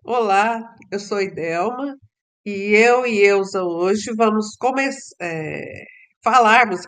Olá, eu sou Idelma e eu e Eusa hoje vamos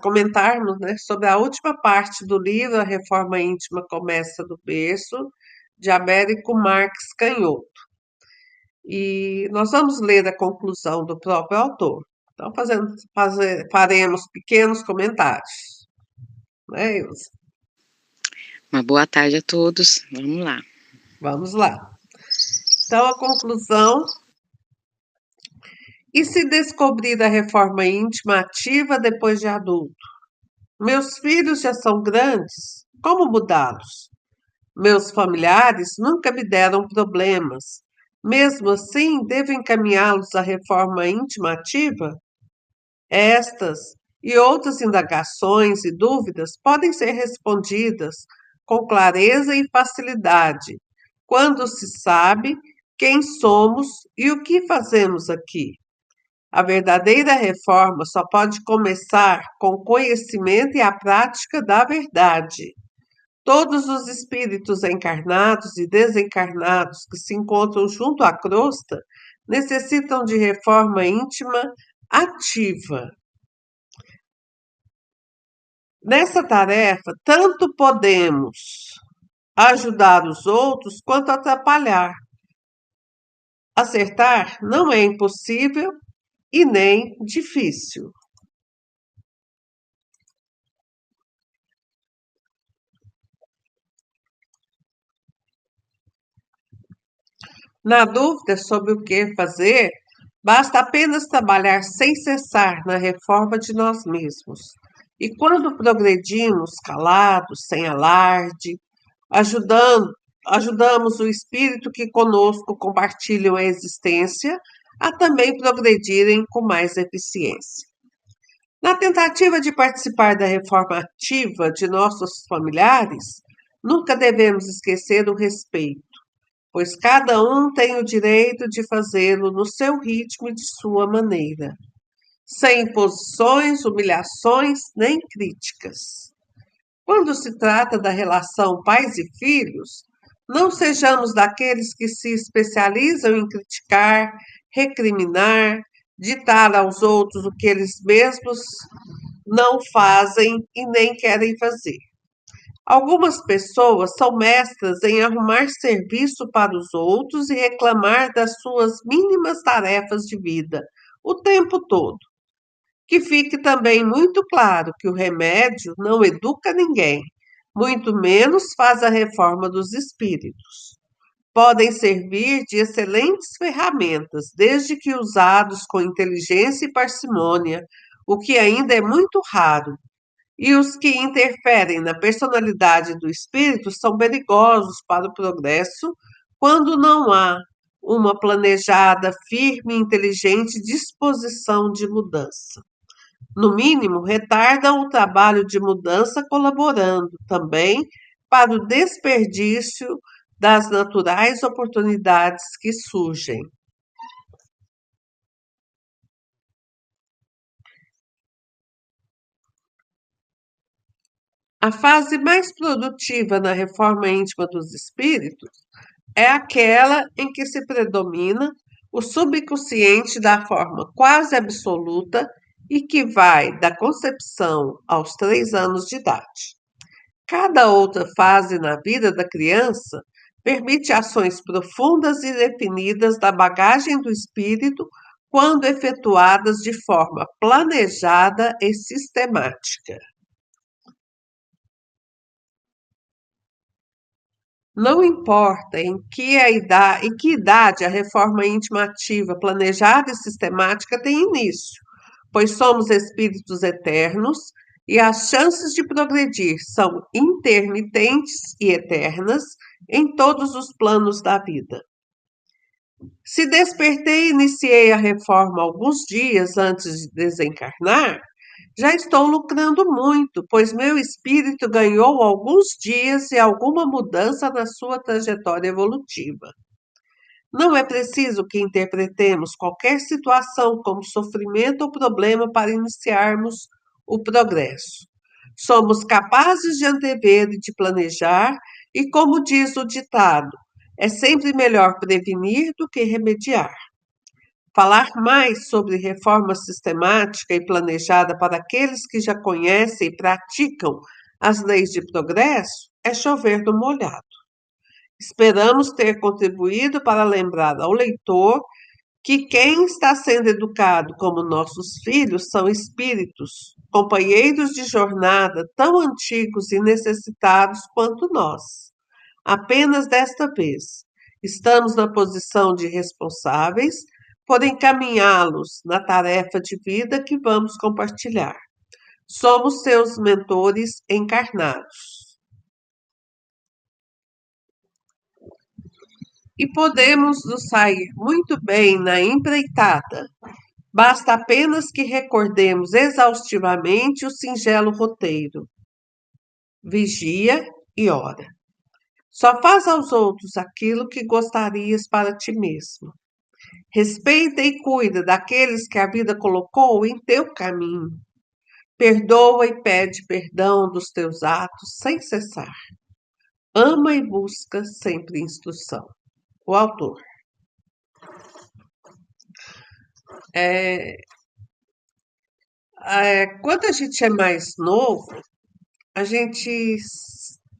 comentarmos, né, sobre a última parte do livro A Reforma Íntima Começa do Berço, de Américo Marques Canhoto. E nós vamos ler a conclusão do próprio autor. Então, faremos pequenos comentários, né, Eusa? Uma boa tarde a todos. Vamos lá. Vamos lá. Então, a conclusão. E se descobrir a reforma íntima ativa depois de adulto? Meus filhos já são grandes, como mudá-los? Meus familiares nunca me deram problemas. Mesmo assim, devo encaminhá-los à reforma íntima ativa? Estas e outras indagações e dúvidas podem ser respondidas com clareza e facilidade quando se sabe quem somos e o que fazemos aqui. A verdadeira reforma só pode começar com o conhecimento e a prática da verdade. Todos os espíritos encarnados e desencarnados que se encontram junto à crosta necessitam de reforma íntima ativa. Nessa tarefa, tanto podemos ajudar os outros quanto atrapalhar. Acertar não é impossível e nem difícil. Na dúvida sobre o que fazer, basta apenas trabalhar sem cessar na reforma de nós mesmos. E quando progredimos calados, sem alarde, ajudando, ajudamos o espírito que conosco compartilham a existência a também progredirem com mais eficiência. Na tentativa de participar da reforma ativa de nossos familiares, nunca devemos esquecer o respeito, pois cada um tem o direito de fazê-lo no seu ritmo e de sua maneira, sem imposições, humilhações nem críticas. Quando se trata da relação pais e filhos, não sejamos daqueles que se especializam em criticar, recriminar, ditar aos outros o que eles mesmos não fazem e nem querem fazer. Algumas pessoas são mestras em arrumar serviço para os outros e reclamar das suas mínimas tarefas de vida o tempo todo. Que fique também muito claro que o remédio não educa ninguém, muito menos faz a reforma dos espíritos. Podem servir de excelentes ferramentas, desde que usados com inteligência e parcimônia, o que ainda é muito raro, e os que interferem na personalidade do espírito são perigosos para o progresso quando não há uma planejada, firme e inteligente disposição de mudança. No mínimo, retardam o trabalho de mudança, colaborando também para o desperdício das naturais oportunidades que surgem. A fase mais produtiva na reforma íntima dos espíritos é aquela em que se predomina o subconsciente da forma quase absoluta e que vai da concepção aos 3 anos de idade. Cada outra fase na vida da criança permite ações profundas e definidas da bagagem do espírito quando efetuadas de forma planejada e sistemática. Não importa em que idade a reforma íntima ativa, planejada e sistemática tem início, pois somos espíritos eternos e as chances de progredir são intermitentes e eternas em todos os planos da vida. Se despertei e iniciei a reforma alguns dias antes de desencarnar, já estou lucrando muito, pois meu espírito ganhou alguns dias e alguma mudança na sua trajetória evolutiva. Não é preciso que interpretemos qualquer situação como sofrimento ou problema para iniciarmos o progresso. Somos capazes de antever e de planejar, e como diz o ditado, É sempre melhor prevenir do que remediar. Falar mais sobre reforma sistemática e planejada para aqueles que já conhecem e praticam as leis de progresso é chover no molhado. Esperamos ter contribuído para lembrar ao leitor que quem está sendo educado como nossos filhos são espíritos, companheiros de jornada tão antigos e necessitados quanto nós. Apenas desta vez, estamos na posição de responsáveis por encaminhá-los na tarefa de vida que vamos compartilhar. Somos seus mentores encarnados. E podemos nos sair muito bem na empreitada. Basta apenas que recordemos exaustivamente o singelo roteiro. Vigia e ora. Só faz aos outros aquilo que gostarias para ti mesmo. Respeita e cuida daqueles que a vida colocou em teu caminho. Perdoa e pede perdão dos teus atos sem cessar. Ama e busca sempre instrução. O autor. Quando a gente é mais novo, a gente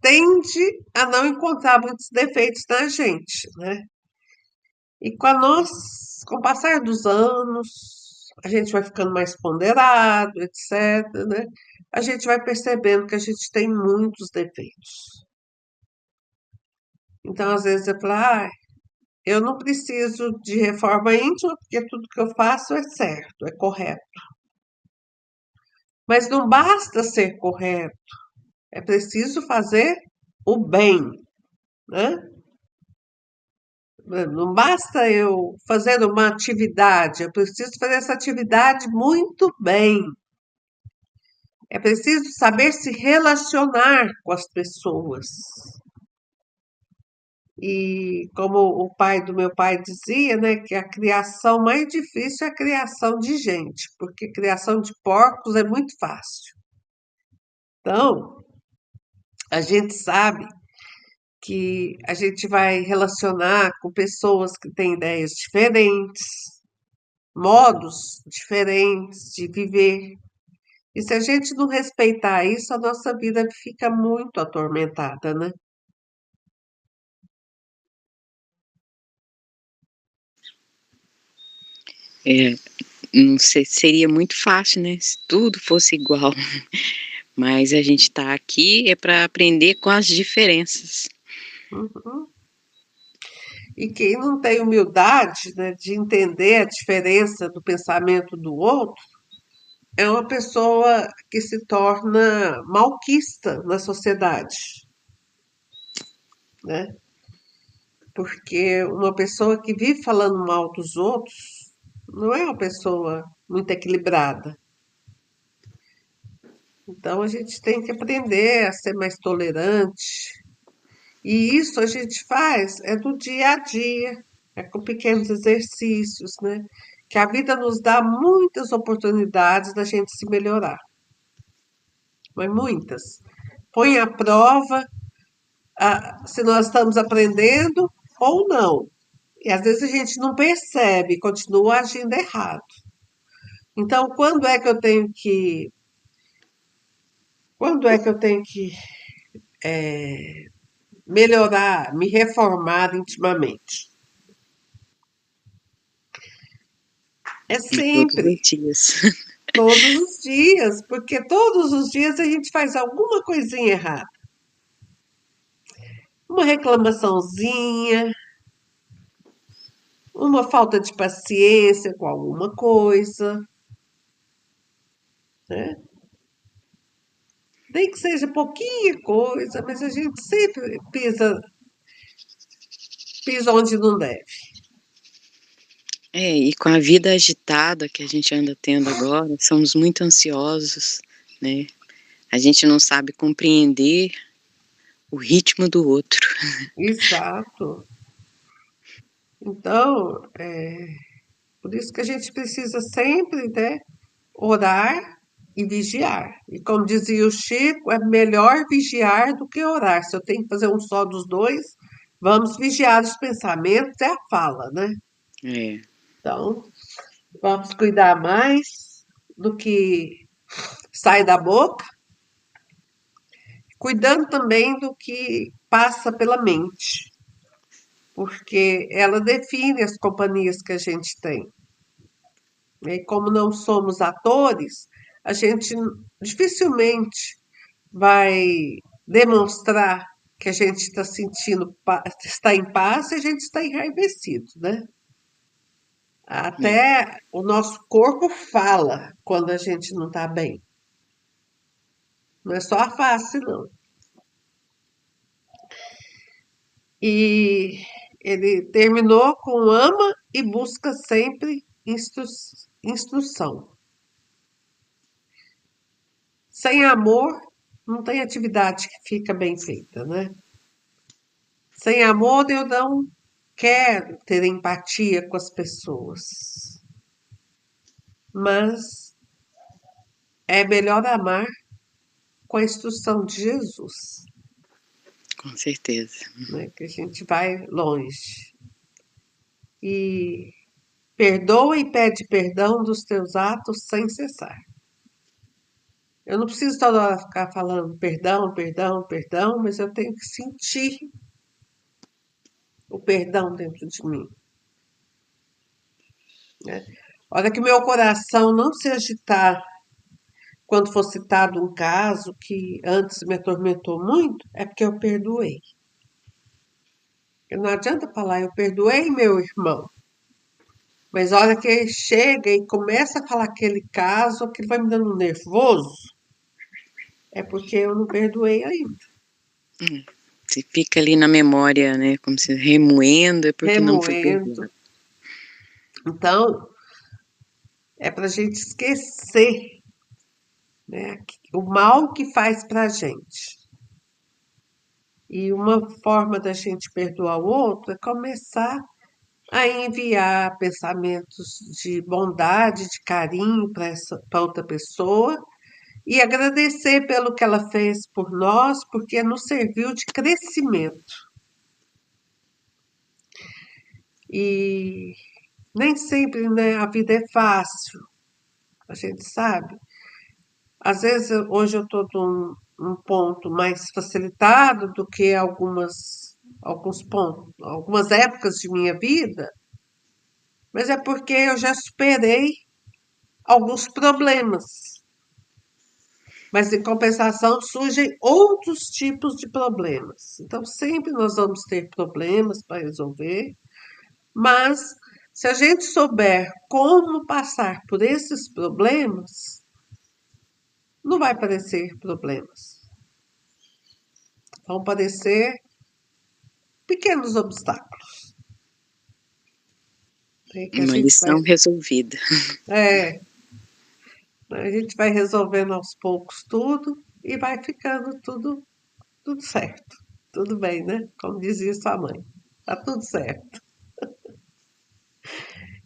tende a não encontrar muitos defeitos na gente, né? E com o passar dos anos, a gente vai ficando mais ponderado, etc., né? A gente vai percebendo que a gente tem muitos defeitos. Então, às vezes, eu falo, eu não preciso de reforma íntima, porque tudo que eu faço é certo, é correto. Mas não basta ser correto, é preciso fazer o bem, né? Não basta eu fazer uma atividade, eu preciso fazer essa atividade muito bem. É preciso saber se relacionar com as pessoas. E como o pai do meu pai dizia, né, que a criação mais difícil é a criação de gente, porque criação de porcos é muito fácil. Então, a gente sabe que a gente vai relacionar com pessoas que têm ideias diferentes, modos diferentes de viver. E se a gente não respeitar isso, a nossa vida fica muito atormentada, né? É, não sei, seria muito fácil, né? Se tudo fosse igual. Mas a gente está aqui é para aprender com as diferenças. Uhum. E quem não tem humildade, né, de entender a diferença do pensamento do outro, é uma pessoa que se torna malquista na sociedade, né? Porque uma pessoa que vive falando mal dos outros não é uma pessoa muito equilibrada. Então a gente tem que aprender a ser mais tolerante. E isso a gente faz do dia a dia, é com pequenos exercícios, né? Que a vida nos dá muitas oportunidades da gente se melhorar, mas muitas. Põe à prova se nós estamos aprendendo ou não. E às vezes a gente não percebe, continua agindo errado. Então, quando é que eu tenho que melhorar, me reformar intimamente? É Todos sempre, os dias. todos os dias, porque todos os dias a gente faz alguma coisinha errada. Uma reclamaçãozinha, uma falta de paciência com alguma coisa, né? Nem que seja pouquinha coisa, mas a gente sempre pisa onde não deve. E com a vida agitada que a gente anda tendo agora, somos muito ansiosos, né? A gente não sabe compreender o ritmo do outro. Exato. Então, por isso que a gente precisa sempre, né, orar e vigiar. E como dizia o Chico, é melhor vigiar do que orar. Se eu tenho que fazer um só dos dois, vamos vigiar os pensamentos e a fala, né? É, Então, vamos cuidar mais do que sai da boca, cuidando também do que passa pela mente, porque ela define as companhias que a gente tem. E como não somos atores, a gente dificilmente vai demonstrar que a gente está sentindo, está em paz e a gente está enraivecido, né? é. Até o nosso corpo fala quando a gente não está bem. Não é só a face, não. E ele terminou com ama e busca sempre instrução. Sem amor, não tem atividade que fica bem feita, né? Sem amor, eu não quero ter empatia com as pessoas. Mas é melhor amar com a instrução de Jesus, Com certeza. né? Que a gente vai longe. E perdoa e pede perdão dos teus atos sem cessar. Eu não preciso toda hora ficar falando perdão, perdão, perdão, mas eu tenho que sentir o perdão dentro de mim, né? A hora que meu coração não se agitar quando for citado um caso que antes me atormentou muito, é porque eu perdoei. Porque não adianta falar, eu perdoei meu irmão. Mas a hora que ele chega e começa a falar aquele caso, que vai me dando nervoso, é porque eu não perdoei ainda. Se fica ali na memória, né, como se remoendo, é porque não foi Remoendo. perdoado. Então, é para a gente esquecer, né, o mal que faz para a gente. E uma forma da gente perdoar o outro é começar a enviar pensamentos de bondade, de carinho para outra pessoa e agradecer pelo que ela fez por nós, porque nos serviu de crescimento. E nem sempre, né, a vida é fácil, a gente sabe. Às vezes, hoje eu estou num ponto mais facilitado do que alguns pontos, algumas épocas de minha vida, mas é porque eu já superei alguns problemas. Mas, em compensação, surgem outros tipos de problemas. Então, sempre nós vamos ter problemas para resolver, mas se a gente souber como passar por esses problemas, não vai parecer problemas. Vão parecer pequenos obstáculos, né, que a Uma gente vai, lição resolvida. é, a gente vai resolvendo aos poucos tudo e vai ficando tudo certo. Tudo bem, né? Como dizia sua mãe. Tá tudo certo.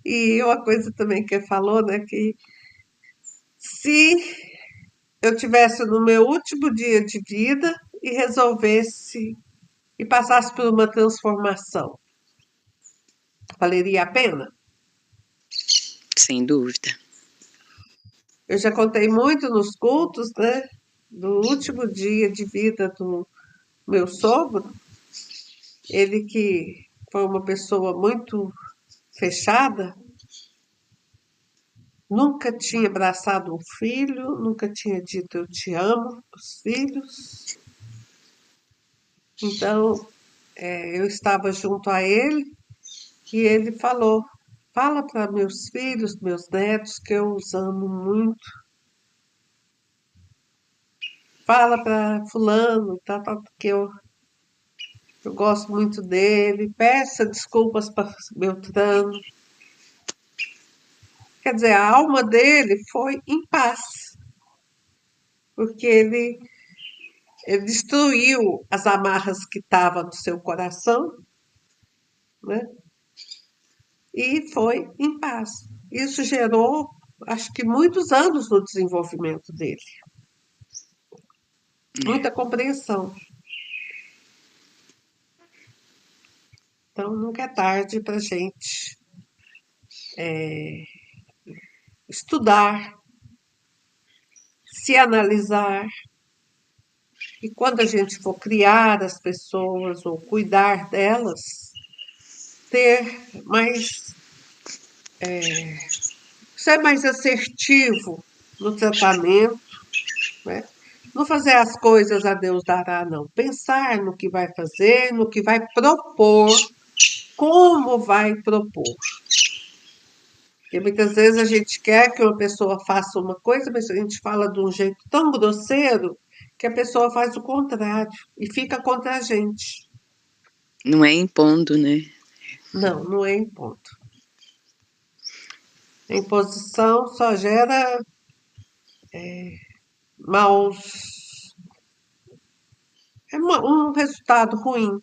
E uma coisa também que ele falou, né, que se eu tivesse no meu último dia de vida e resolvesse e passasse por uma transformação, valeria a pena? Sem dúvida. Eu já contei muito nos cultos, né, do último dia de vida do meu sogro, ele que foi uma pessoa muito fechada, nunca tinha abraçado um filho, nunca tinha dito eu te amo para os filhos. Então, eu estava junto a ele e ele falou: fala para meus filhos, meus netos, que eu os amo muito. Fala para fulano, tá, que eu gosto muito dele. Peça desculpas para Beltrano. Quer dizer, a alma dele foi em paz, porque ele destruiu as amarras que estavam no seu coração, né? E foi em paz. Isso gerou, acho que muitos anos no desenvolvimento dele, muita compreensão. Então, nunca é tarde para a gente estudar, se analisar, e quando a gente for criar as pessoas ou cuidar delas, ter mais, ser mais assertivo no tratamento, né? Não fazer as coisas a Deus dará, não. Pensar no que vai fazer, no que vai propor, como vai propor. Porque muitas vezes a gente quer que uma pessoa faça uma coisa, mas a gente fala de um jeito tão grosseiro que a pessoa faz o contrário e fica contra a gente. Não é impondo, né? Não, não é em ponto. A imposição só gera maus, um resultado ruim,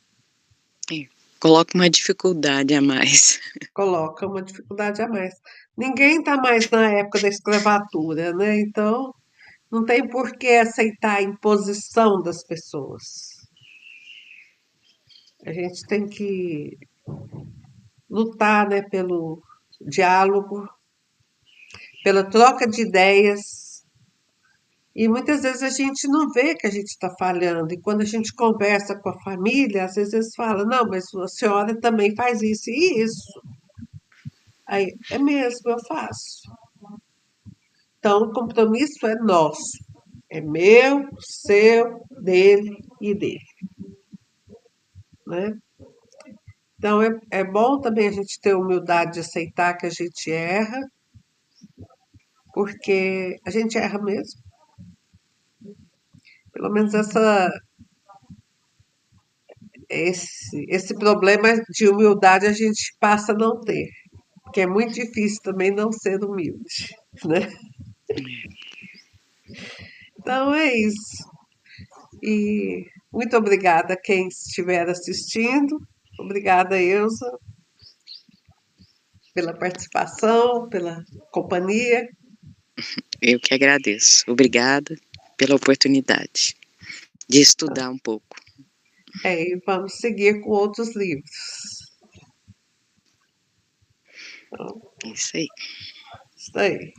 É. Coloca uma dificuldade a mais. coloca uma dificuldade a mais. Ninguém está mais na época da escravatura, né? Então, não tem por que aceitar a imposição das pessoas. A gente tem que lutar, né, pelo diálogo, pela troca de ideias. E muitas vezes a gente não vê que a gente está falhando. E quando a gente conversa com a família, às vezes eles falam: não, mas a senhora também faz isso e isso. Aí, é mesmo, eu faço. Então, o compromisso é nosso. É meu, seu, dele e dele, né? Então, é bom também a gente ter humildade de aceitar que a gente erra, porque a gente erra mesmo. Pelo menos esse problema de humildade a gente passa a não ter, porque é muito difícil também não ser humilde, né? Então é isso. E muito obrigada a quem estiver assistindo. Obrigada, Elza, pela participação, pela companhia. Eu que agradeço. Obrigada pela oportunidade de estudar um pouco. E vamos seguir com outros livros. Então, Isso aí. isso aí.